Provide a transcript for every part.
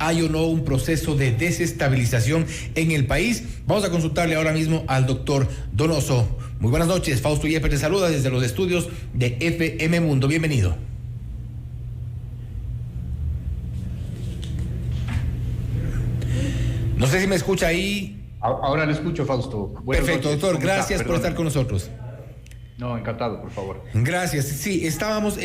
¿Hay o no un proceso de desestabilización en el país? Vamos a consultarle ahora mismo al doctor Donoso. Muy buenas noches, Fausto Yepes te saluda desde los estudios de FM Mundo. Bienvenido. No sé si me escucha ahí. Ahora le escucho, Fausto. Perfecto, doctor. Gracias por estar con nosotros. No, encantado, por favor. Gracias. Sí, estábamos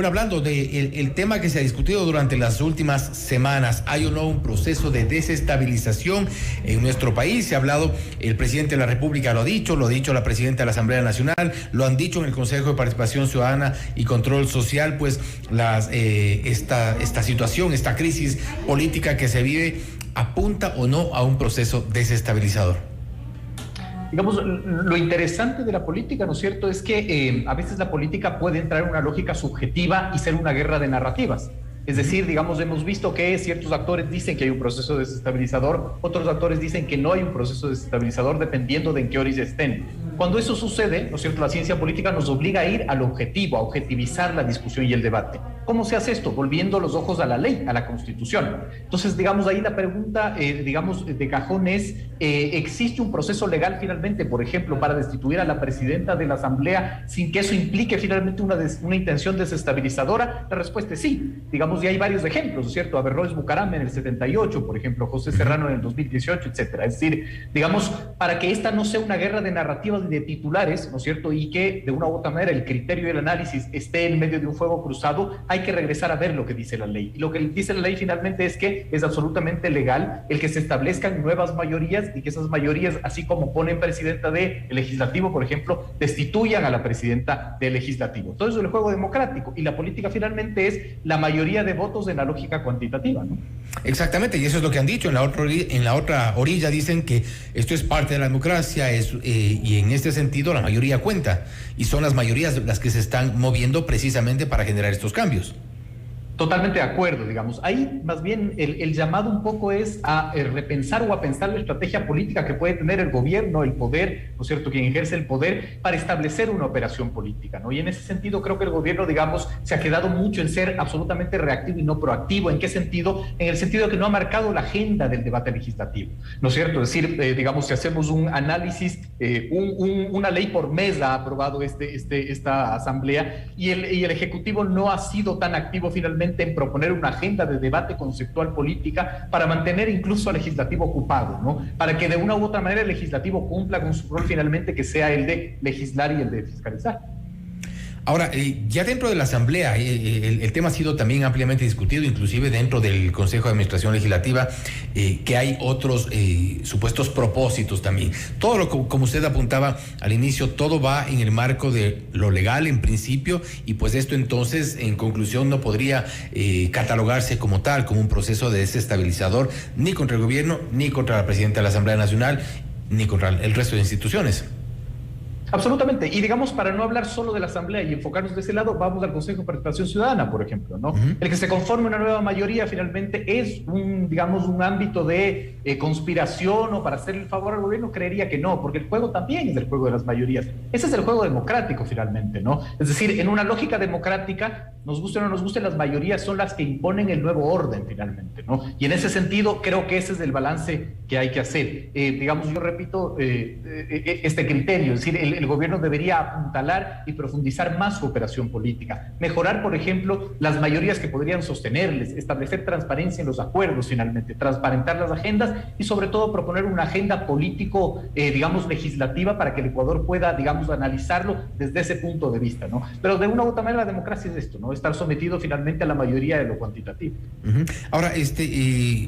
hablando del tema que se ha discutido durante las últimas semanas. ¿Hay o no un proceso de desestabilización en nuestro país? Se ha hablado, el presidente de la República lo ha dicho la presidenta de la Asamblea Nacional, lo han dicho en el Consejo de Participación Ciudadana y Control Social, pues esta situación, esta crisis política que se vive, ¿apunta o no a un proceso desestabilizador? Digamos, lo interesante de la política, ¿no es cierto?, es que a veces la política puede entrar en una lógica subjetiva y ser una guerra de narrativas. Es decir, digamos, hemos visto que ciertos actores dicen que hay un proceso desestabilizador, otros actores dicen que no hay un proceso desestabilizador, dependiendo de en qué orilla estén. Cuando eso sucede, ¿no es cierto?, la ciencia política nos obliga a ir al objetivo, a objetivizar la discusión y el debate. ¿Cómo se hace esto? Volviendo los ojos a la ley, a la Constitución. Entonces, digamos, ahí la pregunta, de cajón es, ¿existe un proceso legal finalmente, por ejemplo, para destituir a la presidenta de la Asamblea sin que eso implique finalmente una intención desestabilizadora? La respuesta es sí. Digamos, y hay varios ejemplos, ¿no es cierto? Averroes Bucaram en el 78, por ejemplo, José Serrano en el 2018, etcétera. Es decir, digamos, para que esta no sea una guerra de narrativas y de titulares, ¿no es cierto?, y que de una u otra manera el criterio y el análisis esté en medio de un fuego cruzado, hay que regresar a ver lo que dice la ley. Y lo que dice la ley finalmente es que es absolutamente legal el que se establezcan nuevas mayorías y que esas mayorías, así como ponen presidenta del legislativo, por ejemplo, destituyan a la presidenta del legislativo. Todo eso es el juego democrático, y la política finalmente es la mayoría de votos en la lógica cuantitativa, ¿no? Exactamente, y eso es lo que han dicho. En la otra orilla dicen que esto es parte de la democracia, y en este sentido la mayoría cuenta, y son las mayorías las que se están moviendo precisamente para generar estos cambios. Totalmente de acuerdo, digamos. Ahí más bien el llamado un poco es a repensar o a pensar la estrategia política que puede tener el gobierno, el poder, ¿no es cierto?, quien ejerce el poder, para establecer una operación política, ¿no? Y en ese sentido creo que el gobierno, digamos, se ha quedado mucho en ser absolutamente reactivo y no proactivo. ¿En qué sentido? En el sentido de que no ha marcado la agenda del debate legislativo, ¿no es cierto? Es decir, digamos, si hacemos un análisis, una ley por mes ha aprobado esta asamblea, y el Ejecutivo no ha sido tan activo finalmente en proponer una agenda de debate conceptual política para mantener incluso al legislativo ocupado, ¿no? Para que de una u otra manera el legislativo cumpla con su rol finalmente, que sea el de legislar y el de fiscalizar. Ahora, ya dentro de la Asamblea, el tema ha sido también ampliamente discutido, inclusive dentro del Consejo de Administración Legislativa, que hay otros supuestos propósitos también. Todo como usted apuntaba al inicio, todo va en el marco de lo legal en principio, y pues esto entonces, en conclusión, no podría catalogarse como tal, como un proceso de desestabilizador, ni contra el gobierno, ni contra la presidenta de la Asamblea Nacional, ni contra el resto de instituciones. Absolutamente. Y digamos, para no hablar solo de la Asamblea y enfocarnos de ese lado, vamos al Consejo de Participación Ciudadana, por ejemplo, ¿no? El que se conforme una nueva mayoría finalmente es un ámbito de conspiración o para hacer el favor al gobierno. Creería que no, porque el juego también es el juego de las mayorías. Ese es el juego democrático finalmente, ¿no? Es decir, en una lógica democrática, nos guste o no nos guste, las mayorías son las que imponen el nuevo orden finalmente, ¿no? Y en ese sentido creo que ese es el balance que hay que hacer. Digamos, yo repito este criterio, es decir, el gobierno debería apuntalar y profundizar más su operación política, mejorar, por ejemplo, las mayorías que podrían sostenerles, establecer transparencia en los acuerdos finalmente, transparentar las agendas y sobre todo proponer una agenda político, legislativa, para que el Ecuador pueda, analizarlo desde ese punto de vista, ¿no? Pero de una u otra manera la democracia es esto, ¿no? Estar sometido finalmente a la mayoría de lo cuantitativo. Ahora,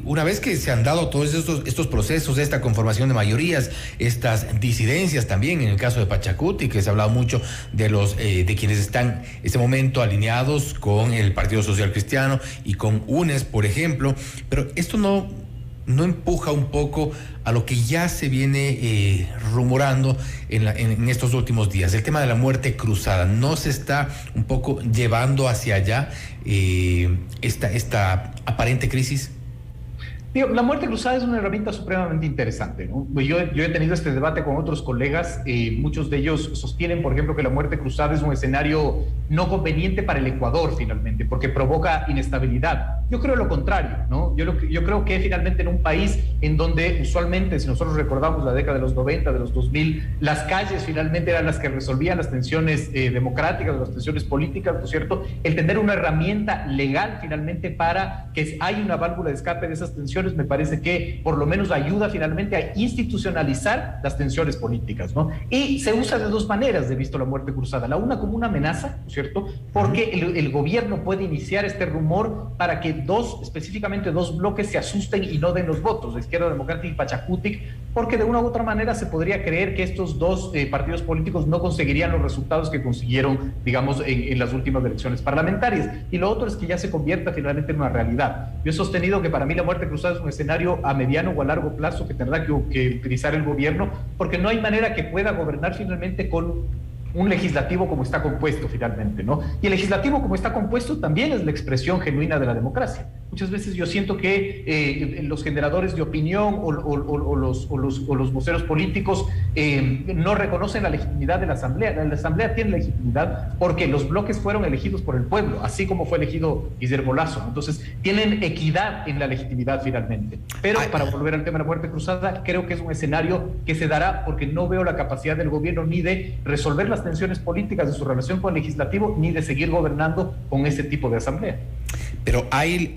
una vez que se han dado todos estos procesos, esta conformación de mayorías, estas disidencias también, en el caso de Pachacuti, que se ha hablado mucho de quienes están en este momento alineados con el Partido Social Cristiano y con UNES, por ejemplo, pero esto no empuja un poco a lo que ya se viene rumorando en estos últimos días, el tema de la muerte cruzada. ¿No se está un poco llevando hacia allá esta aparente crisis? La muerte cruzada es una herramienta supremamente interesante, ¿no? Yo he tenido este debate con otros colegas, muchos de ellos sostienen, por ejemplo, que la muerte cruzada es un escenario no conveniente para el Ecuador finalmente, porque provoca inestabilidad. Yo creo lo contrario, ¿no? Yo creo que finalmente en un país en donde usualmente, si nosotros recordamos la década de los 90, de los 2000, las calles finalmente eran las que resolvían las tensiones democráticas, las tensiones políticas, ¿no es cierto? El tener una herramienta legal finalmente para que haya una válvula de escape de esas tensiones, me parece que por lo menos ayuda finalmente a institucionalizar las tensiones políticas, ¿no? Y se usa de dos maneras, de visto la muerte cruzada. La una como una amenaza, ¿no es cierto? Porque el gobierno puede iniciar este rumor para que específicamente dos bloques se asusten y no den los votos, la Izquierda Democrática y Pachacutic, porque de una u otra manera se podría creer que estos dos partidos políticos no conseguirían los resultados que consiguieron, digamos, en las últimas elecciones parlamentarias. Y lo otro es que ya se convierta finalmente en una realidad. Yo he sostenido que para mí la muerte cruzada es un escenario a mediano o a largo plazo que tendrá que utilizar el gobierno, porque no hay manera que pueda gobernar finalmente con un legislativo como está compuesto finalmente, ¿no? Y el legislativo como está compuesto también es la expresión genuina de la democracia. Muchas veces yo siento que los generadores de opinión o los voceros políticos no reconocen la legitimidad de la Asamblea. La Asamblea tiene legitimidad porque los bloques fueron elegidos por el pueblo, así como fue elegido Guillermo Lasso. Entonces, tienen equidad en la legitimidad finalmente. Pero para volver al tema de la muerte cruzada, creo que es un escenario que se dará porque no veo la capacidad del gobierno ni de resolver las tensiones políticas de su relación con el legislativo, ni de seguir gobernando con ese tipo de asamblea. Pero hay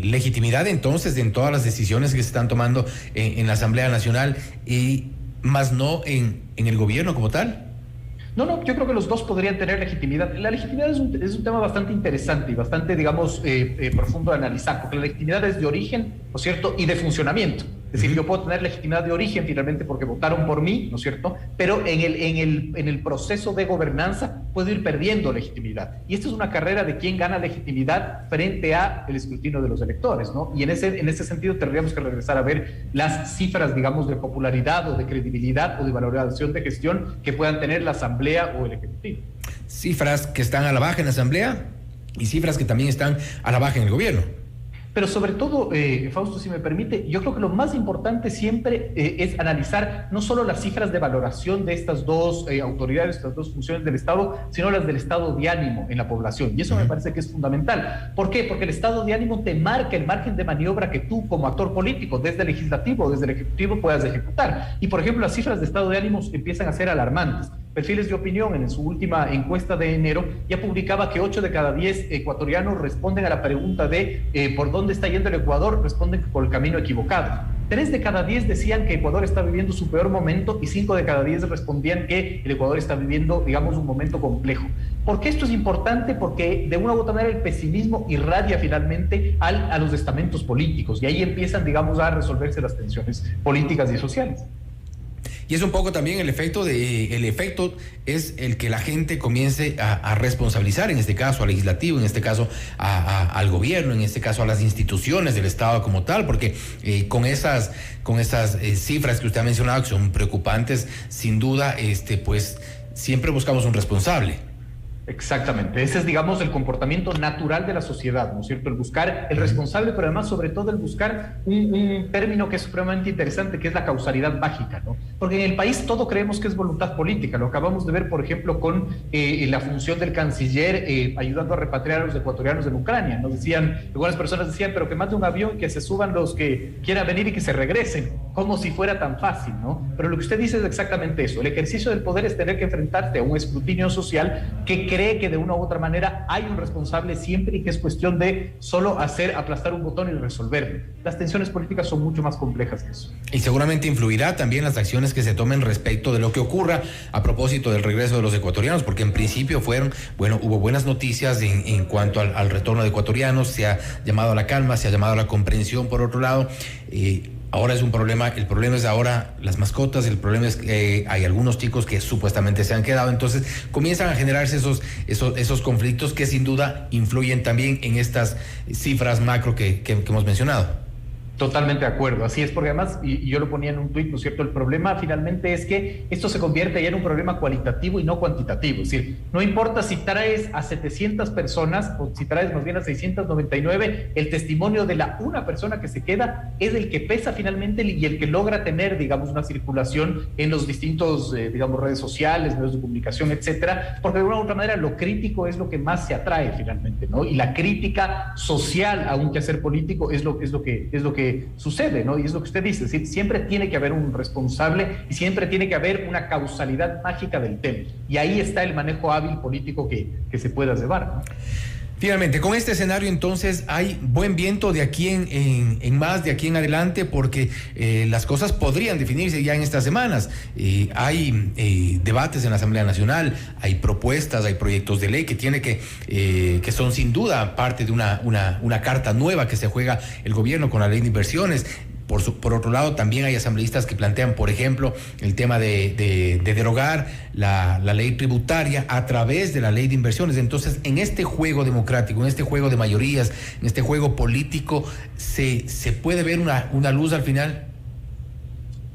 legitimidad entonces en todas las decisiones que se están tomando en la Asamblea Nacional, y más no en el gobierno como tal. No, yo creo que los dos podrían tener legitimidad. La legitimidad es un tema bastante interesante y bastante, digamos, profundo de analizar, porque la legitimidad es de origen, ¿no es cierto?, y de funcionamiento. Es decir, yo puedo tener legitimidad de origen finalmente porque votaron por mí, ¿no es cierto? Pero en el proceso de gobernanza puedo ir perdiendo legitimidad. Y esta es una carrera de quién gana legitimidad frente a el escrutinio de los electores, ¿no? Y en ese sentido tendríamos que regresar a ver las cifras, digamos, de popularidad o de credibilidad o de valoración de gestión que puedan tener la Asamblea o el Ejecutivo. Cifras que están a la baja en la Asamblea y cifras que también están a la baja en el gobierno. Pero sobre todo, Fausto, si me permite, yo creo que lo más importante siempre es analizar no solo las cifras de valoración de estas dos autoridades, estas dos funciones del Estado, sino las del estado de ánimo en la población. Y eso me parece que es fundamental. ¿Por qué? Porque el estado de ánimo te marca el margen de maniobra que tú, como actor político, desde el legislativo, desde el ejecutivo, puedas ejecutar. Y, por ejemplo, las cifras de estado de ánimo empiezan a ser alarmantes. Perfiles de Opinión, en su última encuesta de enero, ya publicaba que 8 de cada 10 ecuatorianos responden a la pregunta de ¿por dónde está yendo el Ecuador? Responden que por el camino equivocado. 3 de cada 10 decían que Ecuador está viviendo su peor momento y 5 de cada 10 respondían que el Ecuador está viviendo, digamos, un momento complejo. ¿Por qué esto es importante? Porque de una u otra manera el pesimismo irradia finalmente a los estamentos políticos y ahí empiezan, digamos, a resolverse las tensiones políticas y sociales. Y es un poco también el efecto es el que la gente comience a responsabilizar, en este caso al legislativo, en este caso al gobierno, en este caso a las instituciones del Estado como tal, porque con esas cifras que usted ha mencionado, que son preocupantes, sin duda, pues siempre buscamos un responsable. Exactamente, ese es, digamos, el comportamiento natural de la sociedad, ¿no es cierto? El buscar el responsable, pero además, sobre todo, el buscar un término que es supremamente interesante, que es la causalidad mágica, ¿no? Porque en el país todo creemos que es voluntad política. Lo acabamos de ver, por ejemplo, con la función del canciller ayudando a repatriar a los ecuatorianos en Ucrania. Nos decían, algunas personas decían, pero que mande un avión, que se suban los que quieran venir y que se regresen, como si fuera tan fácil, ¿no? Pero lo que usted dice es exactamente eso. El ejercicio del poder es tener que enfrentarte a un escrutinio social que cree que de una u otra manera hay un responsable siempre y que es cuestión de solo aplastar un botón y resolverlo. Las tensiones políticas son mucho más complejas que eso. Y seguramente influirá también las acciones que se tomen respecto de lo que ocurra a propósito del regreso de los ecuatorianos, porque en principio hubo buenas noticias en cuanto al retorno de ecuatorianos, se ha llamado a la calma, se ha llamado a la comprensión por otro lado. Ahora es un problema, el problema es ahora las mascotas, el problema es que hay algunos chicos que supuestamente se han quedado, entonces comienzan a generarse esos conflictos que sin duda influyen también en estas cifras macro que hemos mencionado. Totalmente de acuerdo, así es, porque además, y yo lo ponía en un tuit, ¿no es cierto? El problema finalmente es que esto se convierte ya en un problema cualitativo y no cuantitativo, es decir, no importa si traes a 700 personas o si traes más bien a 699, el testimonio de la una persona que se queda es el que pesa finalmente y el que logra tener, digamos, una circulación en los distintos, digamos, redes sociales, medios de comunicación, etcétera, porque de una u otra manera lo crítico es lo que más se atrae finalmente, ¿no? Y la crítica social a un quehacer político es lo que sucede, ¿no? Y es lo que usted dice, es decir, siempre tiene que haber un responsable y siempre tiene que haber una causalidad mágica del tema. Y ahí está el manejo hábil político que se pueda llevar, ¿no? Finalmente, con este escenario entonces hay buen viento de aquí en más, de aquí en adelante, porque las cosas podrían definirse ya en estas semanas. Hay debates en la Asamblea Nacional, hay propuestas, hay proyectos de ley que son sin duda parte de una carta nueva que se juega el gobierno con la ley de inversiones. Por otro lado, también hay asambleístas que plantean, por ejemplo, el tema de derogar la ley tributaria a través de la ley de inversiones. Entonces, en este juego democrático, en este juego de mayorías, en este juego político, ¿se puede ver una luz al final?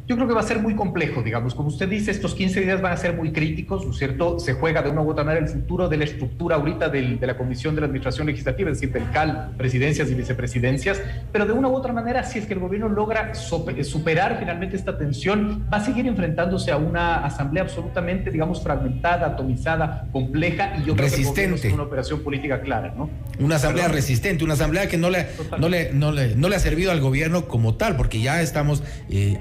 Yo creo que va a ser muy complejo, digamos, como usted dice, estos 15 días van a ser muy críticos, ¿no es cierto? Se juega de una u otra manera el futuro de la estructura ahorita de la Comisión de la Administración Legislativa, es decir, del CAL, presidencias y vicepresidencias, pero de una u otra manera, si es que el gobierno logra superar finalmente esta tensión, va a seguir enfrentándose a una asamblea absolutamente, digamos, fragmentada, atomizada, compleja, y yo creo que el gobierno es una operación política clara, ¿no? Una asamblea resistente, una asamblea que no le ha servido al gobierno como tal, porque ya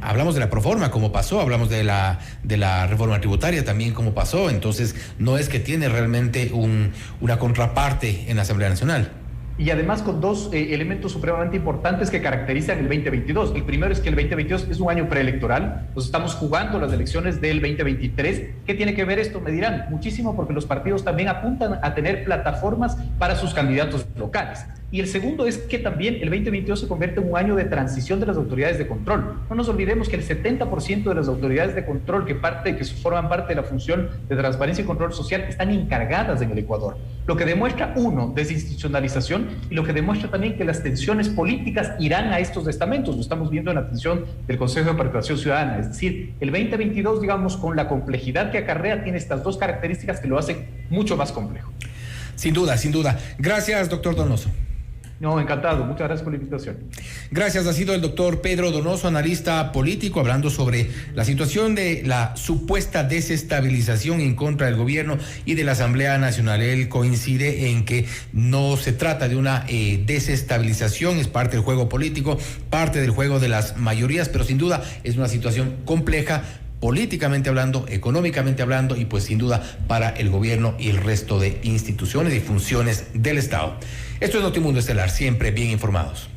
hablamos de la proforma como pasó, hablamos de la reforma tributaria también como pasó, entonces no es que tiene realmente una contraparte en la Asamblea Nacional. Y además con dos elementos supremamente importantes que caracterizan el 2022. El primero es que el 2022 es un año preelectoral, nos estamos jugando las elecciones del 2023. ¿Qué tiene que ver esto? Me dirán, muchísimo, porque los partidos también apuntan a tener plataformas para sus candidatos locales. Y el segundo es que también el 2022 se convierte en un año de transición de las autoridades de control. No nos olvidemos que el 70% de las autoridades de control que forman parte de la función de transparencia y control social están encargadas en el Ecuador. Lo que demuestra, uno, desinstitucionalización, y lo que demuestra también que las tensiones políticas irán a estos estamentos. Lo estamos viendo en la atención del Consejo de Participación Ciudadana. Es decir, el 2022, digamos, con la complejidad que acarrea, tiene estas dos características que lo hacen mucho más complejo. Sin duda, sin duda. Gracias, doctor Donoso. No, encantado. Muchas gracias por la invitación. Gracias. Ha sido el doctor Pedro Donoso, analista político, hablando sobre la situación de la supuesta desestabilización en contra del gobierno y de la Asamblea Nacional. Él coincide en que no se trata de una desestabilización, es parte del juego político, parte del juego de las mayorías, pero sin duda es una situación compleja, políticamente hablando, económicamente hablando, y pues sin duda para el gobierno y el resto de instituciones y funciones del Estado. Esto es Notimundo Estelar, siempre bien informados.